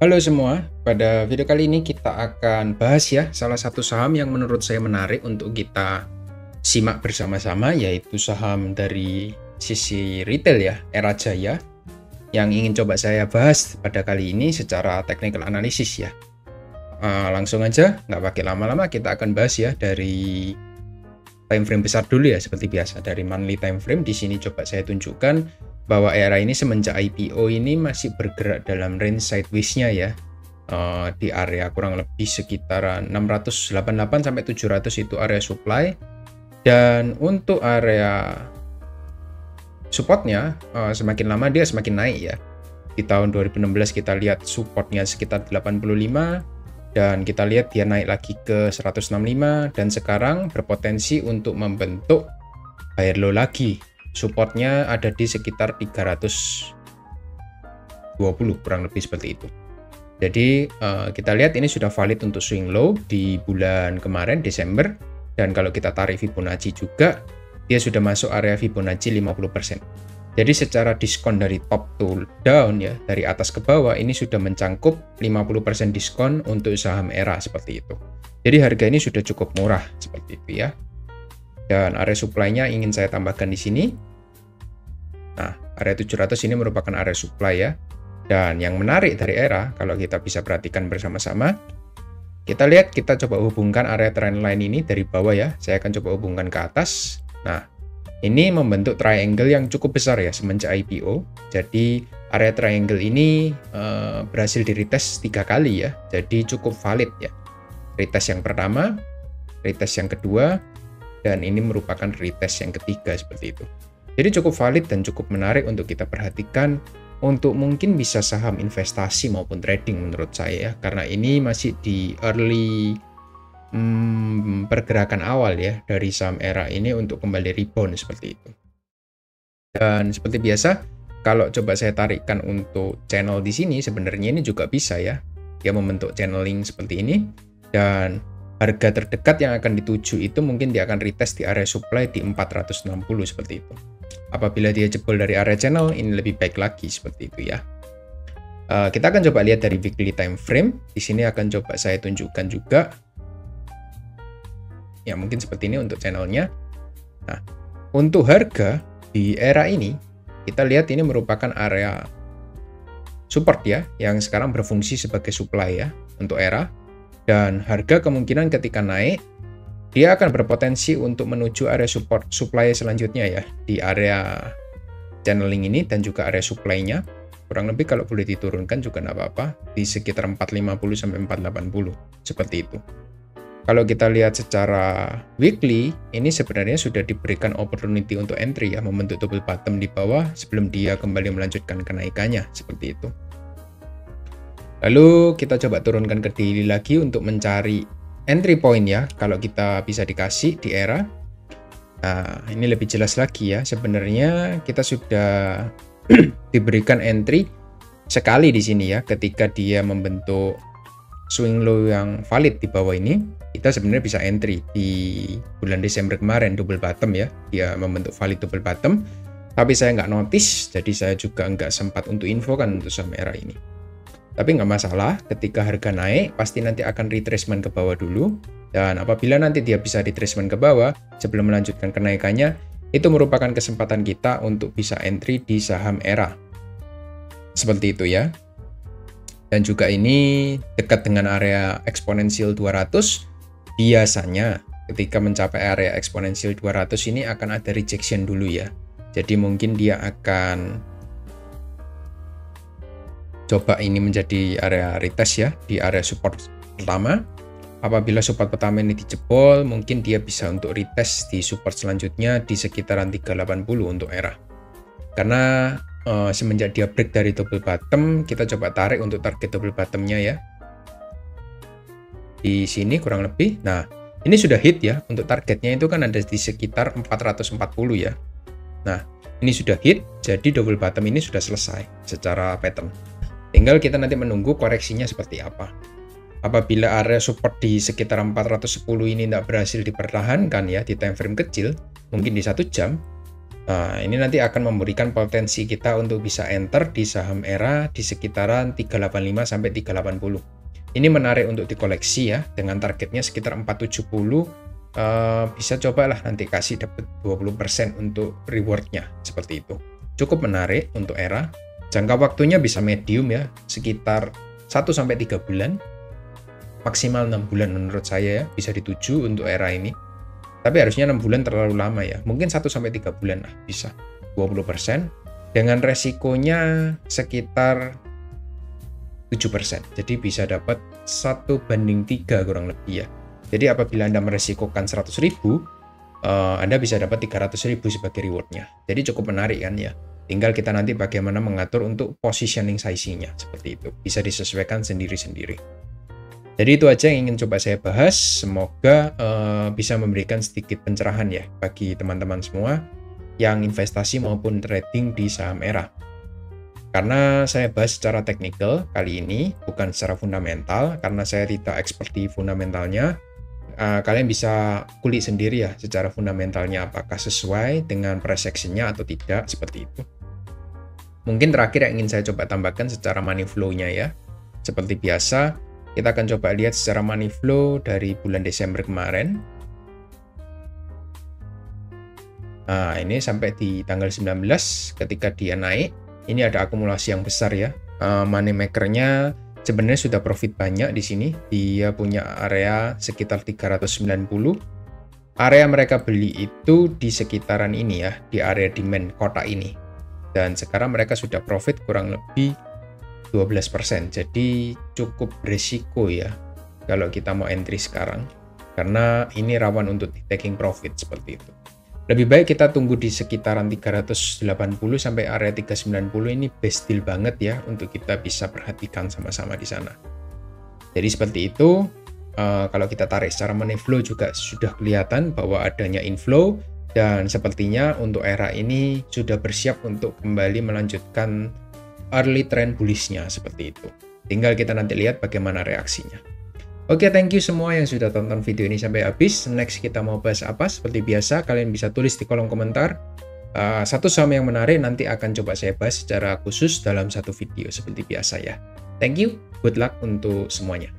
Halo semua, pada video kali ini kita akan bahas ya salah satu saham yang menurut saya menarik untuk kita simak bersama-sama, yaitu saham dari sisi retail ya, Era Jaya, yang ingin coba saya bahas pada kali ini secara technical analysis ya. Langsung aja, nggak pakai lama-lama, kita akan bahas ya dari time frame besar dulu ya, seperti biasa dari monthly time frame. Di sini coba saya tunjukkan bahwa Era ini semenjak IPO ini masih bergerak dalam range sideways-nya ya, di area kurang lebih sekitar 688 sampai 700 itu area supply, dan untuk area supportnya semakin lama dia semakin naik ya. Di tahun 2016 kita lihat supportnya sekitar 85, dan kita lihat dia naik lagi ke 165, dan sekarang berpotensi untuk membentuk higher low lagi. Supportnya ada di sekitar 320 kurang lebih seperti itu. Jadi kita lihat ini sudah valid untuk swing low di bulan kemarin Desember, dan kalau kita tarik Fibonacci juga dia sudah masuk area Fibonacci 50%. Jadi secara diskon dari top to down ya, dari atas ke bawah ini sudah mencangkup 50% diskon untuk saham Era seperti itu. Jadi harga ini sudah cukup murah seperti itu ya. Dan area supply-nya ingin saya tambahkan di sini. Nah, area 700 ini merupakan area supply ya. Dan yang menarik dari Era, kalau kita bisa perhatikan bersama-sama, kita lihat, kita coba hubungkan area trendline ini dari bawah ya. Saya akan coba hubungkan ke atas. Nah, ini membentuk triangle yang cukup besar ya semenjak IPO. Jadi area triangle ini berhasil di retest 3 kali ya. Jadi cukup valid ya. Retest yang pertama, retest yang kedua, dan ini merupakan retest yang ketiga seperti itu. Jadi cukup valid dan cukup menarik untuk kita perhatikan untuk mungkin bisa saham investasi maupun trading menurut saya ya. Karena ini masih di early pergerakan awal ya dari saham Era ini untuk kembali rebound seperti itu. Dan seperti biasa, kalau coba saya tarikkan untuk channel di sini, sebenarnya ini juga bisa ya. Dia membentuk channeling seperti ini, dan harga terdekat yang akan dituju itu mungkin dia akan retest di area supply di 460 seperti itu. Apabila dia jebol dari area channel, ini lebih baik lagi seperti itu ya. Kita akan coba lihat dari weekly time frame. Di sini akan coba saya tunjukkan juga. Ya, mungkin seperti ini untuk channelnya. Nah, untuk harga di Era ini, kita lihat ini merupakan area support ya, yang sekarang berfungsi sebagai supply ya untuk Era. Dan harga kemungkinan ketika naik, dia akan berpotensi untuk menuju area supply selanjutnya ya, di area channeling ini dan juga area supply-nya. Kurang lebih kalau boleh diturunkan juga nggak apa-apa, di sekitar 450 sampai 480 seperti itu. Kalau kita lihat secara weekly, ini sebenarnya sudah diberikan opportunity untuk entry ya, membentuk double bottom di bawah sebelum dia kembali melanjutkan kenaikannya seperti itu. Lalu kita coba turunkan ke daily lagi untuk mencari entry point ya, kalau kita bisa dikasih di Era. Nah, ini lebih jelas lagi ya. Sebenarnya kita sudah diberikan entry sekali di sini ya, ketika dia membentuk swing low yang valid di bawah ini. Kita sebenarnya bisa entry di bulan Desember kemarin, double bottom ya, dia membentuk valid double bottom, tapi saya nggak notice, jadi saya juga nggak sempat untuk info kan untuk saham Era ini. Tapi nggak masalah, ketika harga naik pasti nanti akan retracement ke bawah dulu, dan apabila nanti dia bisa retracement ke bawah sebelum melanjutkan kenaikannya, itu merupakan kesempatan kita untuk bisa entry di saham Era seperti itu ya. Dan juga ini dekat dengan area eksponensial 200. Biasanya ketika mencapai area eksponensial 200 ini akan ada rejection dulu ya. Jadi mungkin dia akan coba ini menjadi area retest ya, di area support pertama. Apabila support pertama ini dijebol, mungkin dia bisa untuk retest di support selanjutnya di sekitaran 380 untuk Era. Karena semenjak dia break dari double bottom, kita coba tarik untuk target double bottomnya ya. Di sini kurang lebih. Nah, ini sudah hit ya. Untuk targetnya itu kan ada di sekitar 440 ya. Nah, ini sudah hit, jadi double bottom ini sudah selesai secara pattern. Tinggal kita nanti menunggu koreksinya seperti apa. Apabila area support di sekitar 410 ini tidak berhasil dipertahankan ya di time frame kecil, mungkin di 1 jam, Nah, ini nanti akan memberikan potensi kita untuk bisa enter di saham ERA di sekitaran 385 sampai 380. Ini menarik untuk dikoleksi ya, dengan targetnya sekitar 470. Bisa cobalah nanti kasih dapat 20% untuk rewardnya, seperti itu. Cukup menarik untuk ERA. Jangka waktunya bisa medium ya, sekitar 1 sampai 3 bulan. Maksimal 6 bulan menurut saya ya, bisa dituju untuk ERA ini. Tapi harusnya 6 bulan terlalu lama ya. Mungkin 1 sampai 3 bulan lah bisa. 20%. Dengan resikonya sekitar 7%. Jadi bisa dapat 1:3 kurang lebih ya. Jadi apabila Anda meresikokan 100.000, Anda bisa dapat 300.000 sebagai rewardnya. Jadi cukup menarik kan ya. Tinggal kita nanti bagaimana mengatur untuk positioning sizing-nya. Seperti itu. Bisa disesuaikan sendiri-sendiri. Jadi itu aja yang ingin coba saya bahas. Semoga bisa memberikan sedikit pencerahan ya bagi teman-teman semua yang investasi maupun trading di saham ERA. Karena saya bahas secara teknikal kali ini, bukan secara fundamental, karena saya tidak expert di fundamentalnya. Kalian bisa kulik sendiri ya secara fundamentalnya apakah sesuai dengan price action-nya atau tidak, seperti itu. Mungkin terakhir yang ingin saya coba tambahkan secara money flow-nya ya. Seperti biasa, kita akan coba lihat secara money flow dari bulan Desember kemarin. Nah, ini sampai di tanggal 19 ketika dia naik, ini ada akumulasi yang besar ya. Money maker-nya sebenarnya sudah profit banyak di sini. Dia punya area sekitar 390. Area mereka beli itu di sekitaran ini ya, di area demand kotak ini. Dan sekarang mereka sudah profit kurang lebih 12%. Jadi cukup berisiko ya kalau kita mau entry sekarang. Karena ini rawan untuk taking profit seperti itu. Lebih baik kita tunggu di sekitaran 380 sampai area 390. Ini best deal banget ya untuk kita bisa perhatikan sama-sama di sana. Jadi seperti itu. Kalau kita tarik secara money flow juga sudah kelihatan bahwa adanya inflow. Dan sepertinya untuk ERA ini sudah bersiap untuk kembali melanjutkan early trend bullish-nya seperti itu. Tinggal kita nanti lihat bagaimana reaksinya. Oke, thank you semua yang sudah tonton video ini sampai habis. Next kita mau bahas apa? Seperti biasa, kalian bisa tulis di kolom komentar. Satu saham yang menarik nanti akan coba saya bahas secara khusus dalam satu video seperti biasa ya. Thank you, good luck untuk semuanya.